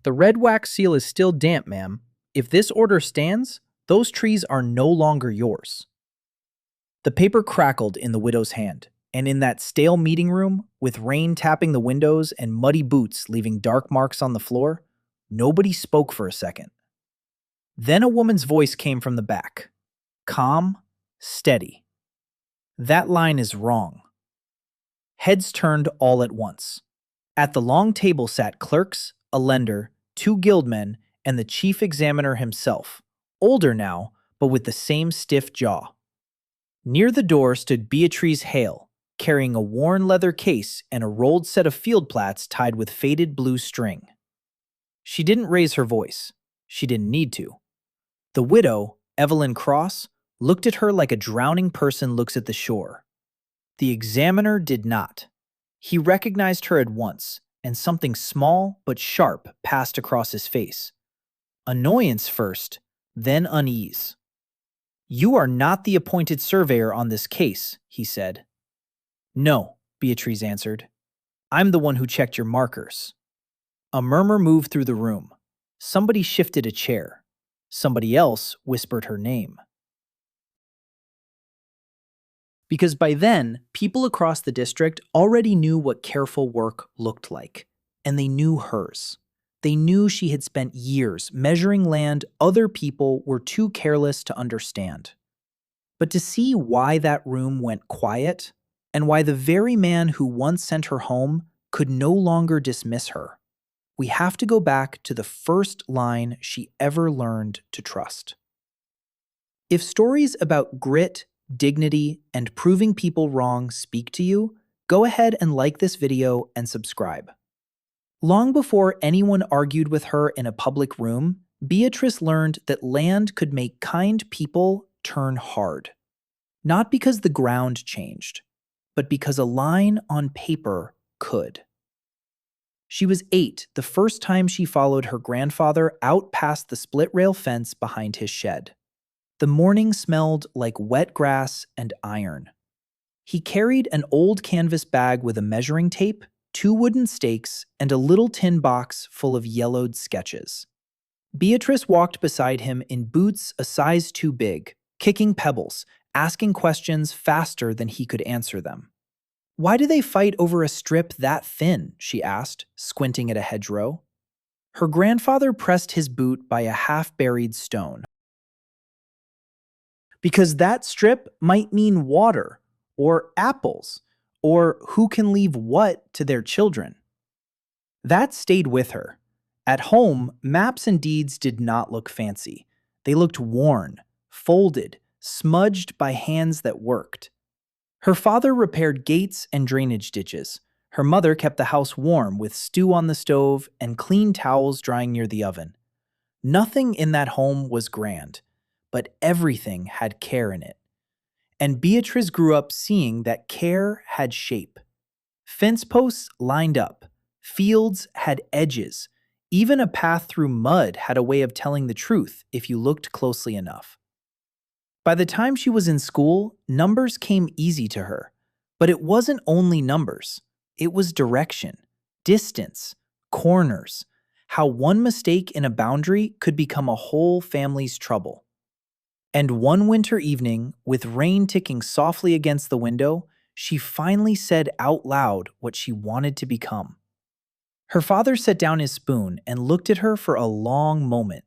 The red wax seal is still damp, ma'am. If this order stands, those trees are no longer yours. The paper crackled in the widow's hand, and in that stale meeting room, with rain tapping the windows and muddy boots leaving dark marks on the floor, nobody spoke for a second. Then a woman's voice came from the back. Calm, steady. That line is wrong. Heads turned all at once. At the long table sat clerks, a lender, 2 guildmen, and the chief examiner himself, older now, but with the same stiff jaw. Near the door stood Beatriz Hale, carrying a worn leather case and a rolled set of field plats tied with faded blue string. She didn't raise her voice. She didn't need to. The widow, Evelyn Cross, looked at her like a drowning person looks at the shore. The examiner did not. He recognized her at once, and something small but sharp passed across his face. Annoyance first, then unease. "You are not the appointed surveyor on this case," he said. "No," Beatriz answered. "I'm the one who checked your markers." A murmur moved through the room. Somebody shifted a chair. Somebody else whispered her name. Because by then, people across the district already knew what careful work looked like, and they knew hers. They knew she had spent years measuring land other people were too careless to understand. But to see why that room went quiet, and why the very man who once sent her home could no longer dismiss her, we have to go back to the first line she ever learned to trust. If stories about grit, dignity, and proving people wrong speak to you, go ahead and like this video and subscribe. Long before anyone argued with her in a public room, Beatrice learned that land could make kind people turn hard. Not because the ground changed, but because a line on paper could. She was 8 the first time she followed her grandfather out past the split-rail fence behind his shed. The morning smelled like wet grass and iron. He carried an old canvas bag with a measuring tape, 2 wooden stakes, and a little tin box full of yellowed sketches. Beatrice walked beside him in boots a size too big, kicking pebbles, asking questions faster than he could answer them. "Why do they fight over a strip that thin?" she asked, squinting at a hedgerow. Her grandfather pressed his boot by a half-buried stone. "Because that strip might mean water, or apples, or who can leave what to their children." That stayed with her. At home, maps and deeds did not look fancy. They looked worn, folded, smudged by hands that worked. Her father repaired gates and drainage ditches. Her mother kept the house warm with stew on the stove and clean towels drying near the oven. Nothing in that home was grand, but everything had care in it. And Beatrice grew up seeing that care had shape. Fence posts lined up, fields had edges, even a path through mud had a way of telling the truth if you looked closely enough. By the time she was in school, numbers came easy to her. But it wasn't only numbers. It was direction, distance, corners, how one mistake in a boundary could become a whole family's trouble. And one winter evening, with rain ticking softly against the window, she finally said out loud what she wanted to become. Her father set down his spoon and looked at her for a long moment,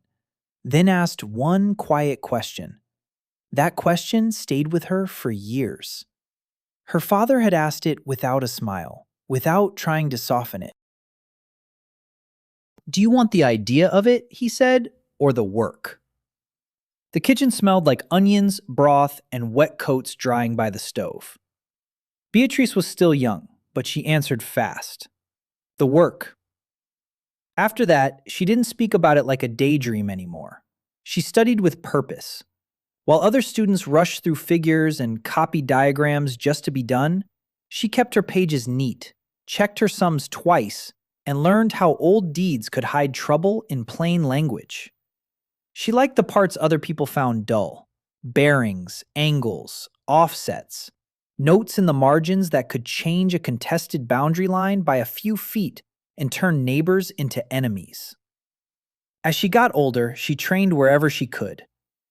then asked one quiet question. That question stayed with her for years. Her father had asked it without a smile, without trying to soften it. "Do you want the idea of it," he said, "or the work?" The kitchen smelled like onions, broth, and wet coats drying by the stove. Beatrice was still young, but she answered fast. "The work." After that, she didn't speak about it like a daydream anymore. She studied with purpose. While other students rushed through figures and copied diagrams just to be done, she kept her pages neat, checked her sums twice, and learned how old deeds could hide trouble in plain language. She liked the parts other people found dull: bearings, angles, offsets, notes in the margins that could change a contested boundary line by a few feet and turn neighbors into enemies. As she got older, she trained wherever she could.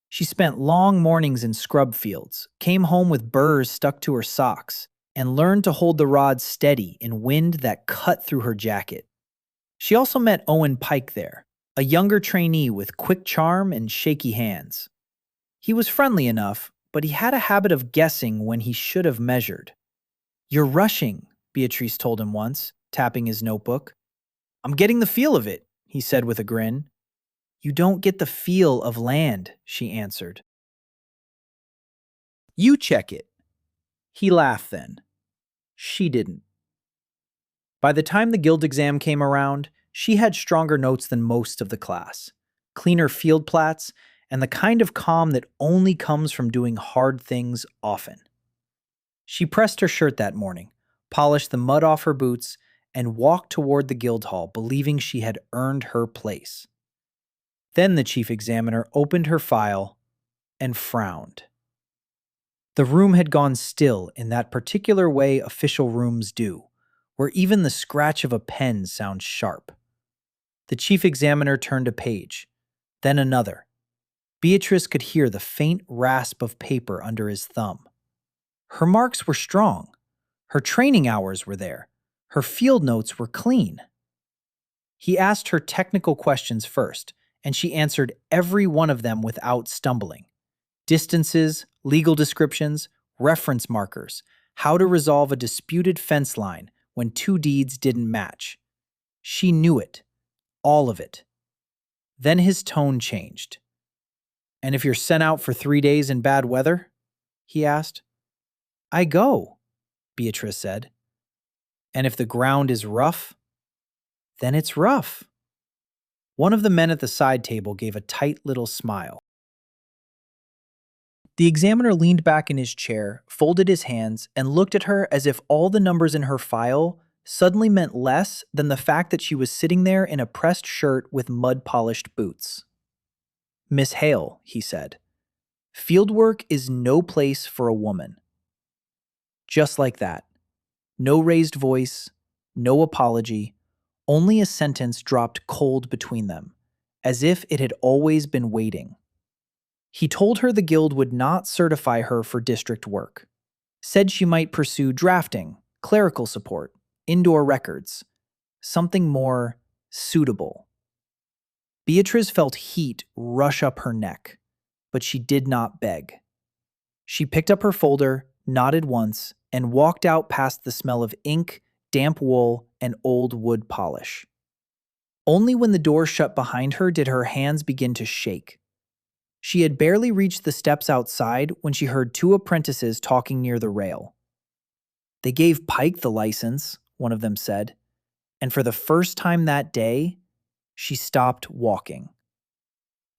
She spent long mornings in scrub fields, came home with burrs stuck to her socks, and learned to hold the rod steady in wind that cut through her jacket. She also met Owen Pike there, a younger trainee with quick charm and shaky hands. He was friendly enough, but he had a habit of guessing when he should have measured. "You're rushing," Beatriz told him once, tapping his notebook. "I'm getting the feel of it," he said with a grin. "You don't get the feel of land," she answered. "You check it." He laughed then. She didn't. By the time the guild exam came around, she had stronger notes than most of the class, cleaner field plats, and the kind of calm that only comes from doing hard things often. She pressed her shirt that morning, polished the mud off her boots, and walked toward the guild hall, believing she had earned her place. Then the chief examiner opened her file and frowned. The room had gone still in that particular way official rooms do, where even the scratch of a pen sounds sharp. The chief examiner turned a page, then another. Beatriz could hear the faint rasp of paper under his thumb. Her marks were strong. Her training hours were there. Her field notes were clean. He asked her technical questions first, and she answered every one of them without stumbling. Distances, legal descriptions, reference markers, how to resolve a disputed fence line when two deeds didn't match. She knew it, all of it. Then his tone changed. "And if you're sent out for 3 days in bad weather?" he asked. "I go," Beatriz said. "And if the ground is rough?" "Then it's rough." One of the men at the side table gave a tight little smile. The examiner leaned back in his chair, folded his hands, and looked at her as if all the numbers in her file suddenly meant less than the fact that she was sitting there in a pressed shirt with mud-polished boots. "Miss Hale," he said, "fieldwork is no place for a woman." Just like that. No raised voice, no apology, only a sentence dropped cold between them, as if it had always been waiting. He told her the guild would not certify her for district work, said she might pursue drafting, clerical support, indoor records, something more suitable. Beatriz felt heat rush up her neck, but she did not beg. She picked up her folder, nodded once, and walked out past the smell of ink, damp wool, and old wood polish. Only when the door shut behind her did her hands begin to shake. She had barely reached the steps outside when she heard two apprentices talking near the rail. "They gave Pike the license," one of them said, and for the first time that day, she stopped walking.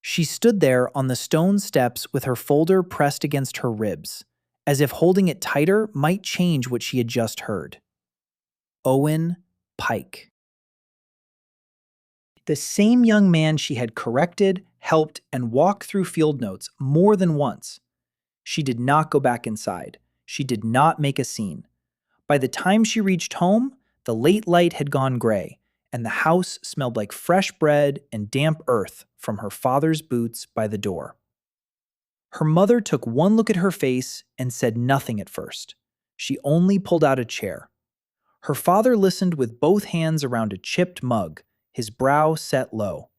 She stood there on the stone steps with her folder pressed against her ribs, as if holding it tighter might change what she had just heard. Owen Pike. The same young man she had corrected, helped, and walked through field notes more than once. She did not go back inside. She did not make a scene. By the time she reached home, the late light had gone gray, and the house smelled like fresh bread and damp earth from her father's boots by the door. Her mother took one look at her face and said nothing at first. She only pulled out a chair. Her father listened with both hands around a chipped mug, his brow set low.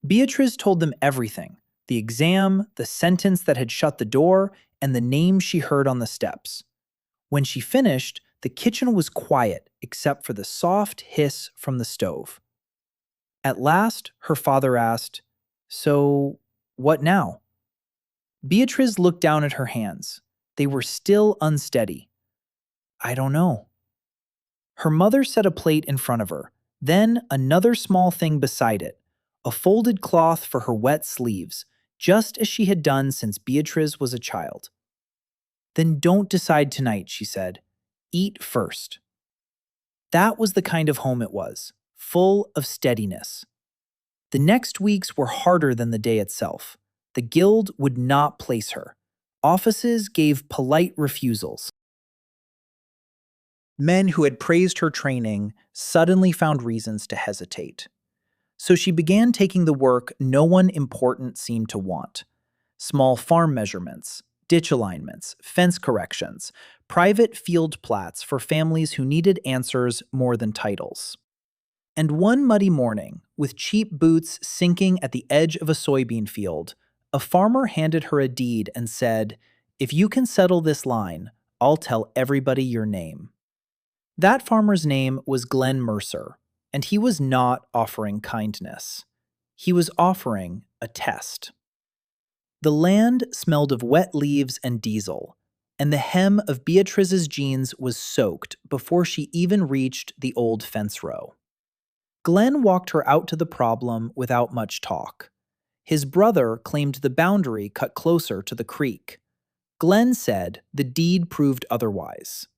Beatriz told them everything: the exam, the sentence that had shut the door, and the name she heard on the steps. When she finished, the kitchen was quiet except for the soft hiss from the stove. At last, her father asked, "So, what now?" Beatriz looked down at her hands. They were still unsteady. "I don't know." Her mother set a plate in front of her, then another small thing beside it, a folded cloth for her wet sleeves, just as she had done since Beatriz was a child. "Then don't decide tonight," she said. "Eat first." That was the kind of home it was, full of steadiness. The next weeks were harder than the day itself. The guild would not place her. Offices gave polite refusals. Men who had praised her training suddenly found reasons to hesitate. So she began taking the work no one important seemed to want: small farm measurements, ditch alignments, fence corrections, private field plats for families who needed answers more than titles. And one muddy morning, with cheap boots sinking at the edge of a soybean field, a farmer handed her a deed and said, "If you can settle this line, I'll tell everybody your name." That farmer's name was Glenn Mercer, and he was not offering kindness. He was offering a test. The land smelled of wet leaves and diesel, and the hem of Beatriz's jeans was soaked before she even reached the old fence row. Glenn walked her out to the problem without much talk. His brother claimed the boundary cut closer to the creek. Glenn said the deed proved otherwise.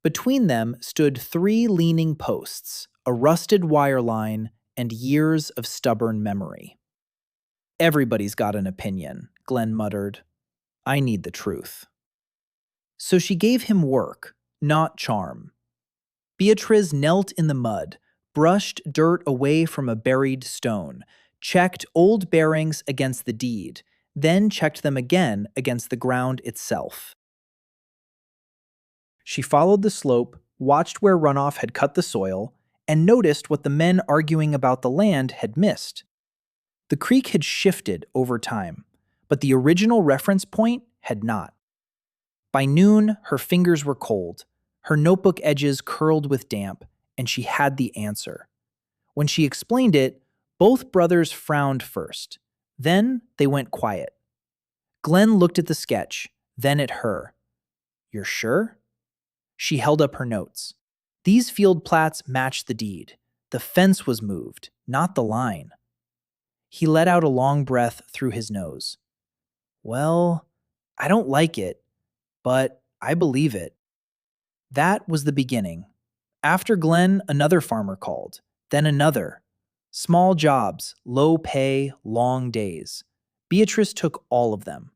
Between them stood 3 leaning posts, a rusted wire line, and years of stubborn memory. "Everybody's got an opinion," Glenn muttered. "I need the truth." So she gave him work, not charm. Beatriz knelt in the mud, brushed dirt away from a buried stone, checked old bearings against the deed, then checked them again against the ground itself. She followed the slope, watched where runoff had cut the soil, and noticed what the men arguing about the land had missed. The creek had shifted over time, but the original reference point had not. By noon, her fingers were cold, her notebook edges curled with damp, and she had the answer. When she explained it, both brothers frowned first. Then they went quiet. Glenn looked at the sketch, then at her. "You're sure?" She held up her notes. These field plats matched the deed. The fence was moved, not the line. He let out a long breath through his nose. "Well, I don't like it, but I believe it." That was the beginning. After Glenn, another farmer called, then another. Small jobs, low pay, long days. Beatriz took all of them.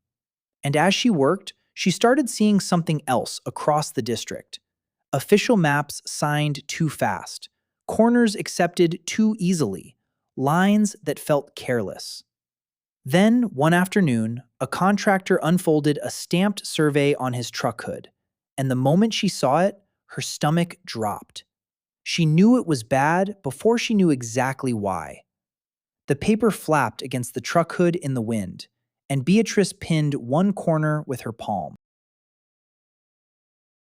And as she worked, she started seeing something else across the district. Official maps signed too fast, corners accepted too easily, lines that felt careless. Then, one afternoon, a contractor unfolded a stamped survey on his truck hood, and the moment she saw it, her stomach dropped. She knew it was bad before she knew exactly why. The paper flapped against the truck hood in the wind, and Beatriz pinned one corner with her palm.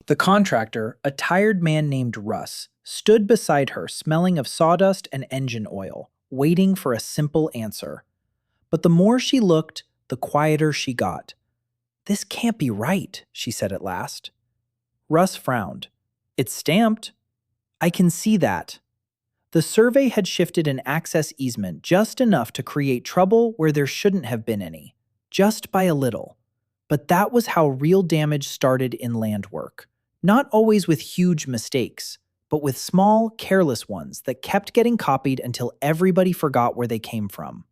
The contractor, a tired man named Russ, stood beside her smelling of sawdust and engine oil, waiting for a simple answer. But the more she looked, the quieter she got. "This can't be right," she said at last. Russ frowned. "It's stamped." "I can see that." The survey had shifted an access easement just enough to create trouble where there shouldn't have been any, just by a little. But that was how real damage started in land work. Not always with huge mistakes, but with small, careless ones that kept getting copied until everybody forgot where they came from.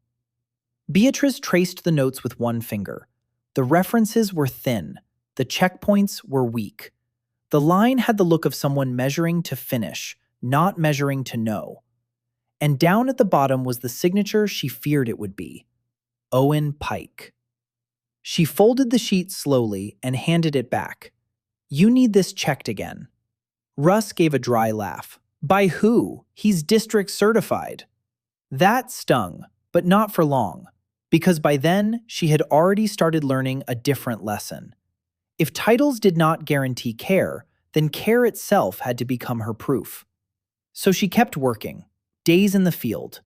Beatriz traced the notes with one finger. The references were thin. The checkpoints were weak. The line had the look of someone measuring to finish, not measuring to know. And down at the bottom was the signature she feared it would be: Owen Pike. She folded the sheet slowly and handed it back. "You need this checked again." Russ gave a dry laugh. "By who? He's district certified." That stung, but not for long, because by then she had already started learning a different lesson. If titles did not guarantee care, then care itself had to become her proof. So she kept working, days in the field,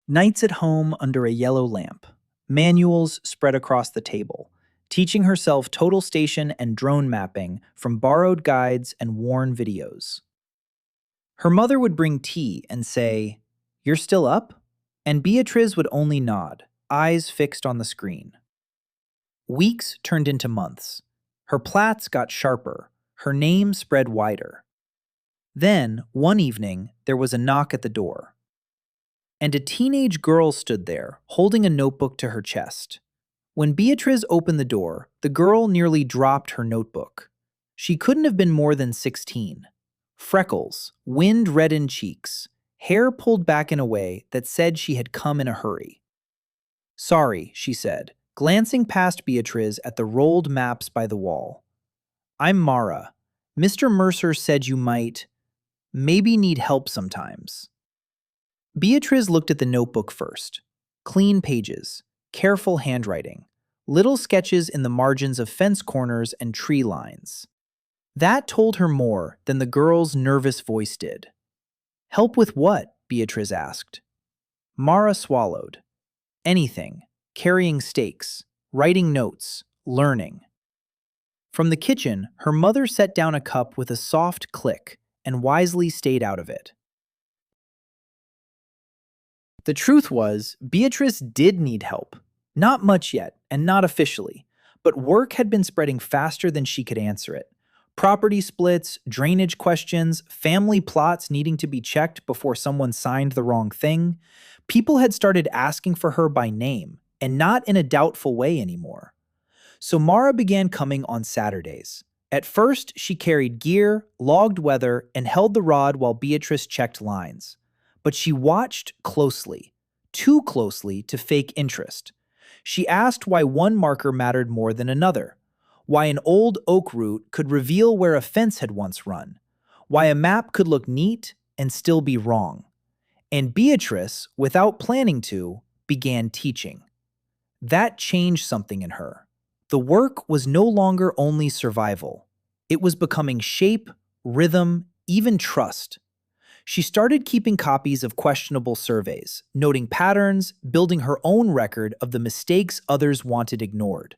nights at home under a yellow lamp, manuals spread across the table, teaching herself total station and drone mapping from borrowed guides and worn videos. Her mother would bring tea and say, "You're still up?" And Beatriz would only nod, eyes fixed on the screen. Weeks turned into months. Her plats got sharper, her name spread wider. Then, one evening, there was a knock at the door. And a teenage girl stood there, holding a notebook to her chest. When Beatriz opened the door, the girl nearly dropped her notebook. She couldn't have been more than 16. Freckles, wind-reddened cheeks, hair pulled back in a way that said she had come in a hurry. "Sorry," she said, glancing past Beatriz at the rolled maps by the wall. "I'm Mara. Mr. Mercer said you might, maybe need help sometimes." Beatriz looked at the notebook first. Clean pages, careful handwriting, little sketches in the margins of fence corners and tree lines. That told her more than the girl's nervous voice did. "Help with what?" Beatriz asked. Mara swallowed. "Anything. Carrying stakes, writing notes, learning." From the kitchen, her mother set down a cup with a soft click and wisely stayed out of it. The truth was, Beatrice did need help. Not much yet, and not officially, but work had been spreading faster than she could answer it. Property splits, drainage questions, family plots needing to be checked before someone signed the wrong thing. People had started asking for her by name, and not in a doubtful way anymore. So Mara began coming on Saturdays. At first, she carried gear, logged weather, and held the rod while Beatrice checked lines. But she watched closely, too closely to fake interest. She asked why one marker mattered more than another, why an old oak root could reveal where a fence had once run, why a map could look neat and still be wrong. And Beatrice, without planning to, began teaching. That changed something in her. The work was no longer only survival. It was becoming shape, rhythm, even trust. She started keeping copies of questionable surveys, noting patterns, building her own record of the mistakes others wanted ignored.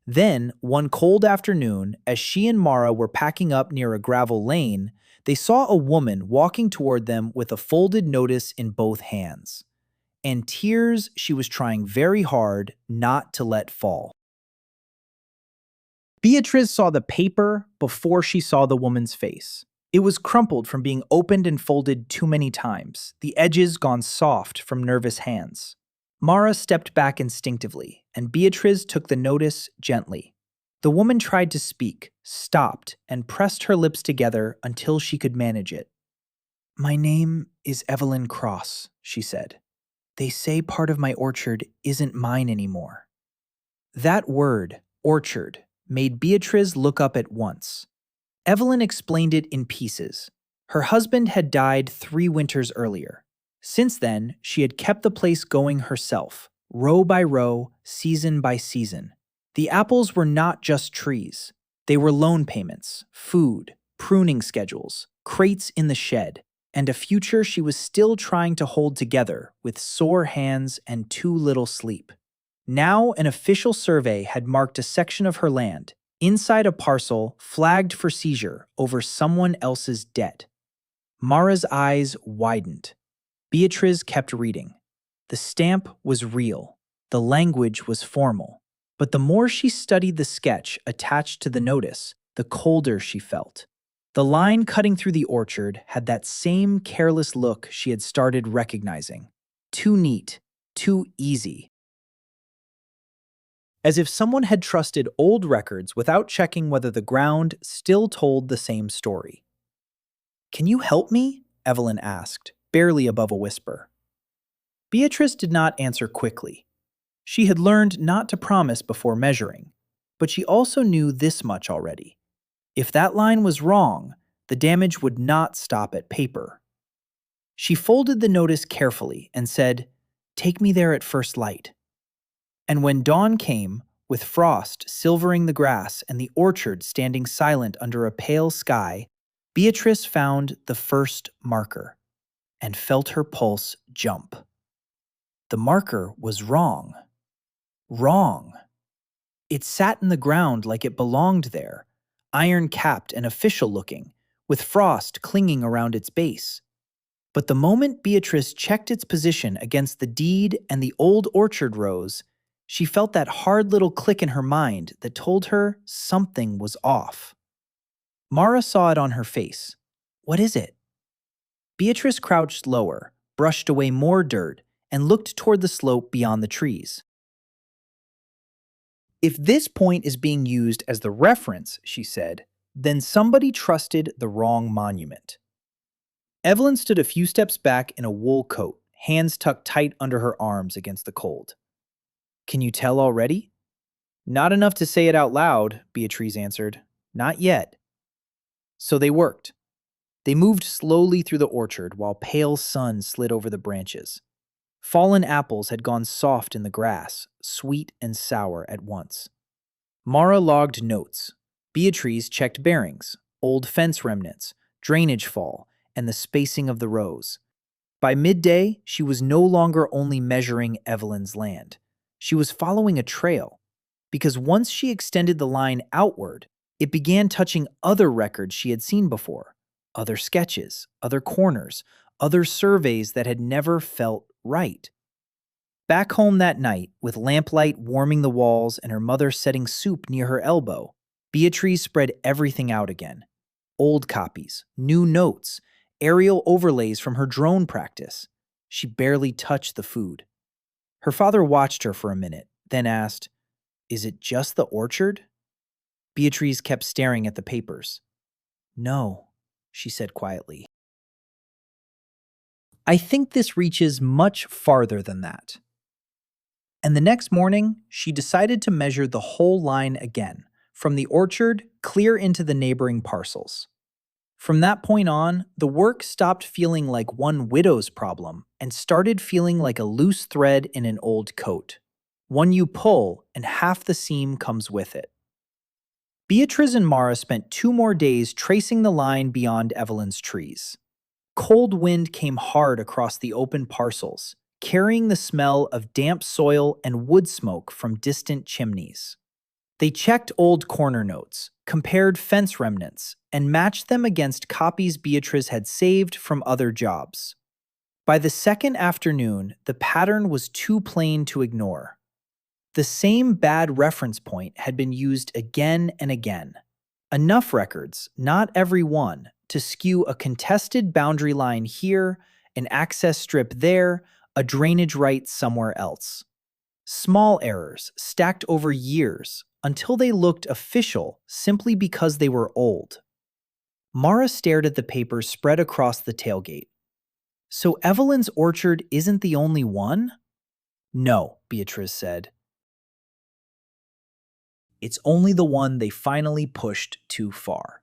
Then, one cold afternoon, as she and Mara were packing up near a gravel lane, they saw a woman walking toward them with a folded notice in both hands. And tears she was trying very hard not to let fall. Beatriz saw the paper before she saw the woman's face. It was crumpled from being opened and folded too many times, the edges gone soft from nervous hands. Mara stepped back instinctively, and Beatriz took the notice gently. The woman tried to speak, stopped, and pressed her lips together until she could manage it. "My name is Evelyn Cross," she said. "They say part of my orchard isn't mine anymore." That word, orchard, made Beatriz look up at once. Evelyn explained it in pieces. Her husband had died 3 winters earlier. Since then, she had kept the place going herself, row by row, season by season. The apples were not just trees. They were loan payments, food, pruning schedules, crates in the shed, and a future she was still trying to hold together with sore hands and too little sleep. Now an official survey had marked a section of her land, inside a parcel flagged for seizure over someone else's debt. Mara's eyes widened. Beatriz kept reading. The stamp was real. The language was formal. But the more she studied the sketch attached to the notice, the colder she felt. The line cutting through the orchard had that same careless look she had started recognizing. Too neat, too easy. As if someone had trusted old records without checking whether the ground still told the same story. "Can you help me?" Evelyn asked, barely above a whisper. Beatrice did not answer quickly. She had learned not to promise before measuring, but she also knew this much already. If that line was wrong, the damage would not stop at paper. She folded the notice carefully and said, "Take me there at first light." And when dawn came, with frost silvering the grass and the orchard standing silent under a pale sky, Beatrice found the first marker and felt her pulse jump. The marker was wrong. Wrong. It sat in the ground like it belonged there, iron-capped and official-looking, with frost clinging around its base. But the moment Beatrice checked its position against the deed and the old orchard rows, she felt that hard little click in her mind that told her something was off. Mara saw it on her face. "What is it?" Beatrice crouched lower, brushed away more dirt, and looked toward the slope beyond the trees. "If this point is being used as the reference," she said, "then somebody trusted the wrong monument." Evelyn stood a few steps back in a wool coat, hands tucked tight under her arms against the cold. Can you tell already? Not enough to say it out loud, Beatriz answered. Not yet. So they worked. They moved slowly through the orchard while pale sun slid over the branches. Fallen apples had gone soft in the grass, sweet and sour at once. Mara logged notes. Beatriz checked bearings, old fence remnants, drainage fall, and the spacing of the rows. By midday, she was no longer only measuring Evelyn's land. She was following a trail, because once she extended the line outward, it began touching other records she had seen before, other sketches, other corners, other surveys that had never felt right. Back home that night, with lamplight warming the walls and her mother setting soup near her elbow, Beatriz spread everything out again. Old copies, new notes, aerial overlays from her drone practice. She barely touched the food. Her father watched her for a minute, then asked, "Is it just the orchard?" Beatriz kept staring at the papers. "No," she said quietly. I think this reaches much farther than that. And the next morning, she decided to measure the whole line again, from the orchard clear into the neighboring parcels. From that point on, the work stopped feeling like one widow's problem and started feeling like a loose thread in an old coat. One you pull, and half the seam comes with it. Beatriz and Mara spent 2 more days tracing the line beyond Evelyn's trees. Cold wind came hard across the open parcels, carrying the smell of damp soil and wood smoke from distant chimneys. They checked old corner notes, compared fence remnants, and matched them against copies Beatriz had saved from other jobs. By the second afternoon, the pattern was too plain to ignore. The same bad reference point had been used again and again. Enough records, not every one, to skew a contested boundary line here, an access strip there, a drainage right somewhere else. Small errors stacked over years until they looked official simply because they were old. Mara stared at the papers spread across the tailgate. So Evelyn's orchard isn't the only one? No, Beatriz said. It's only the one they finally pushed too far.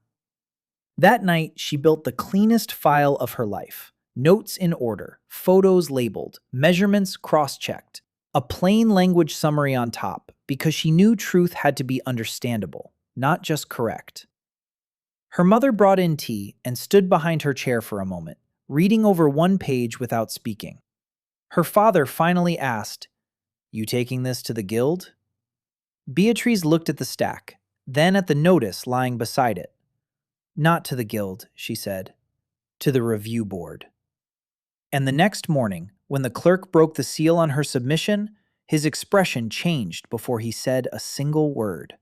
That night, she built the cleanest file of her life. Notes in order, photos labeled, measurements cross-checked, a plain language summary on top, because she knew truth had to be understandable, not just correct. Her mother brought in tea and stood behind her chair for a moment, reading over one page without speaking. Her father finally asked, "You taking this to the guild?" Beatriz looked at the stack, then at the notice lying beside it. "Not to the guild," she said. "To the review board." And the next morning, when the clerk broke the seal on her submission, his expression changed before he said a single word.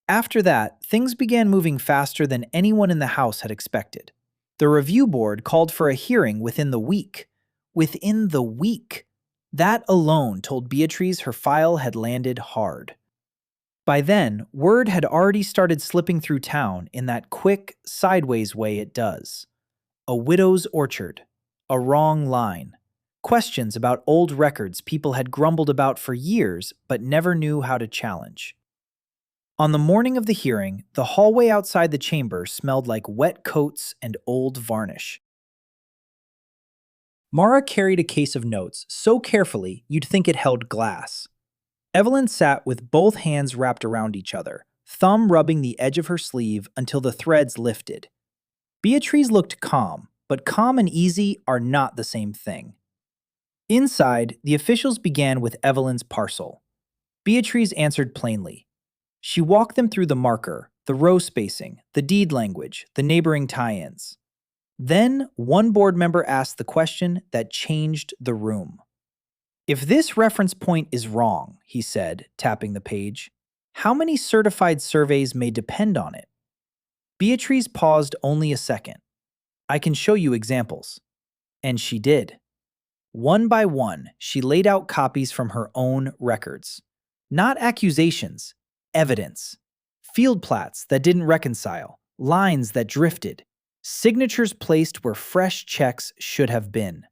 After that, things began moving faster than anyone in the house had expected. The review board called for a hearing within the week. Within the week! That alone told Beatriz her file had landed hard. By then, word had already started slipping through town in that quick, sideways way it does. A widow's orchard. A wrong line. Questions about old records people had grumbled about for years but never knew how to challenge. On the morning of the hearing, the hallway outside the chamber smelled like wet coats and old varnish. Mara carried a case of notes so carefully you'd think it held glass. Evelyn sat with both hands wrapped around each other, thumb rubbing the edge of her sleeve until the threads lifted. Beatriz looked calm, but calm and easy are not the same thing. Inside, the officials began with Evelyn's parcel. Beatriz answered plainly. She walked them through the marker, the row spacing, the deed language, the neighboring tie-ins. Then, one board member asked the question that changed the room. "If this reference point is wrong," he said, tapping the page, "how many certified surveys may depend on it?" Beatriz paused only a second. "I can show you examples." And she did. One by one, she laid out copies from her own records. Not accusations, evidence. Field plats that didn't reconcile, lines that drifted, Signatures placed where fresh checks should have been.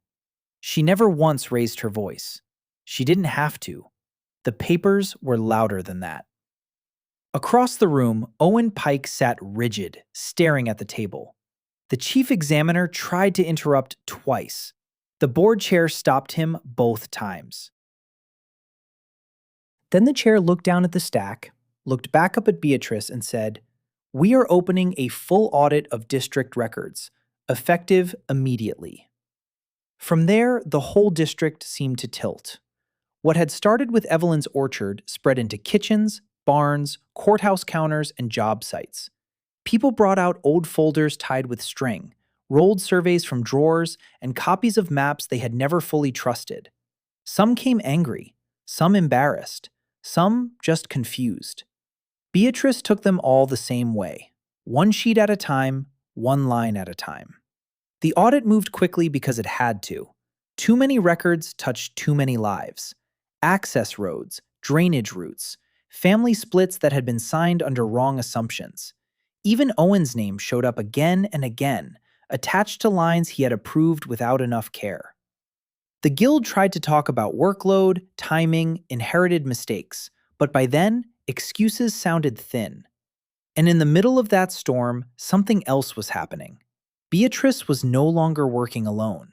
She never once raised her voice. She didn't have to. The papers were louder than that. Across the room, Owen Pike sat rigid, staring at the table. The chief examiner tried to interrupt twice. The board chair stopped him both times. Then the chair looked down at the stack, looked back up at Beatriz, and said, "We are opening a full audit of district records, effective immediately." From there, the whole district seemed to tilt. What had started with Evelyn's orchard spread into kitchens, barns, courthouse counters, and job sites. People brought out old folders tied with string, rolled surveys from drawers, and copies of maps they had never fully trusted. Some came angry, some embarrassed, some just confused. Beatrice took them all the same way, one sheet at a time, one line at a time. The audit moved quickly because it had to. Too many records touched too many lives. Access roads, drainage routes, family splits that had been signed under wrong assumptions. Even Owen's name showed up again and again, attached to lines he had approved without enough care. The guild tried to talk about workload, timing, inherited mistakes, but by then, excuses sounded thin. And in the middle of that storm, something else was happening. Beatrice was no longer working alone.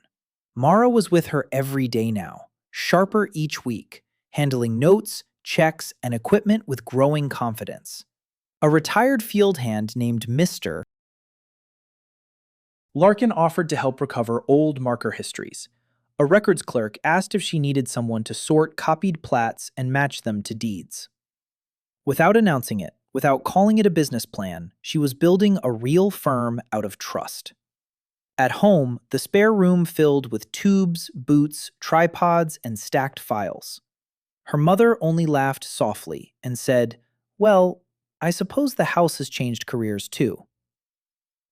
Mara was with her every day now, sharper each week, handling notes, checks, and equipment with growing confidence. A retired field hand named Mr. Larkin offered to help recover old marker histories. A records clerk asked if she needed someone to sort copied plats and match them to deeds. Without announcing it, without calling it a business plan, she was building a real firm out of trust. At home, the spare room filled with tubes, boots, tripods, and stacked files. Her mother only laughed softly and said, "Well, I suppose the house has changed careers too."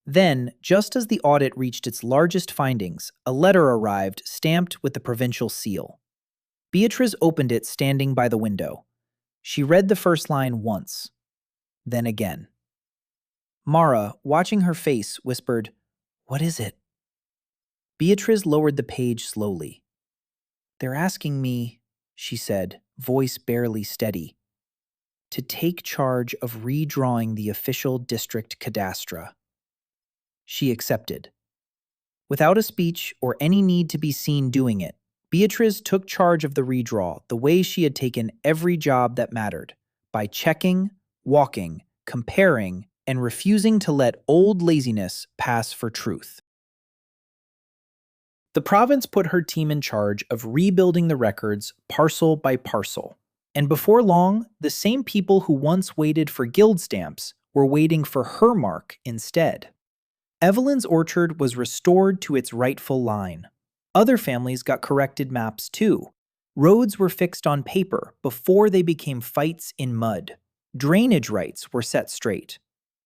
Then, just as the audit reached its largest findings, a letter arrived stamped with the provincial seal. Beatriz opened it standing by the window. She read the first line once, then again. Mara, watching her face, whispered, "What is it?" Beatriz lowered the page slowly. "They're asking me," she said, voice barely steady, "to take charge of redrawing the official district cadastre." She accepted. Without a speech or any need to be seen doing it, Beatriz took charge of the redraw the way she had taken every job that mattered, by checking, walking, comparing, and refusing to let old laziness pass for truth. The province put her team in charge of rebuilding the records parcel by parcel. And before long, the same people who once waited for guild stamps were waiting for her mark instead. Evelyn's orchard was restored to its rightful line. Other families got corrected maps too. Roads were fixed on paper before they became fights in mud. Drainage rights were set straight.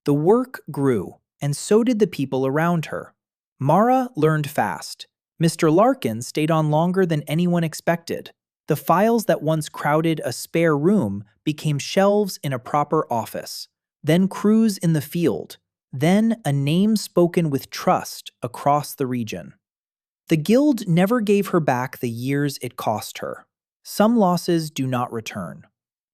The work grew, and so did the people around her. Mara learned fast. Mr. Larkin stayed on longer than anyone expected. The files that once crowded a spare room became shelves in a proper office, then crews in the field, then a name spoken with trust across the region. The guild never gave her back the years it cost her. Some losses do not return.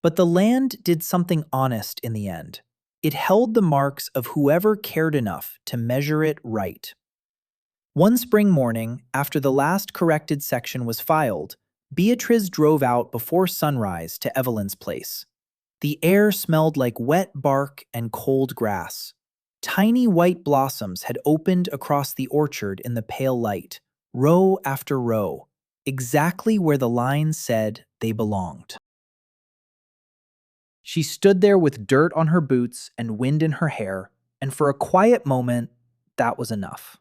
But the land did something honest in the end. It held the marks of whoever cared enough to measure it right. One spring morning, after the last corrected section was filed, Beatriz drove out before sunrise to Evelyn's place. The air smelled like wet bark and cold grass. Tiny white blossoms had opened across the orchard in the pale light, row after row, exactly where the line said they belonged. She stood there with dirt on her boots and wind in her hair, and for a quiet moment, that was enough.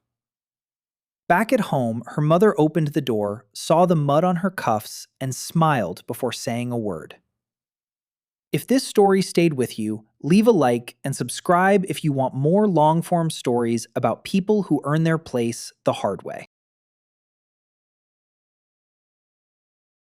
Back at home, her mother opened the door, saw the mud on her cuffs, and smiled before saying a word. If this story stayed with you, leave a like and subscribe if you want more long-form stories about people who earn their place the hard way.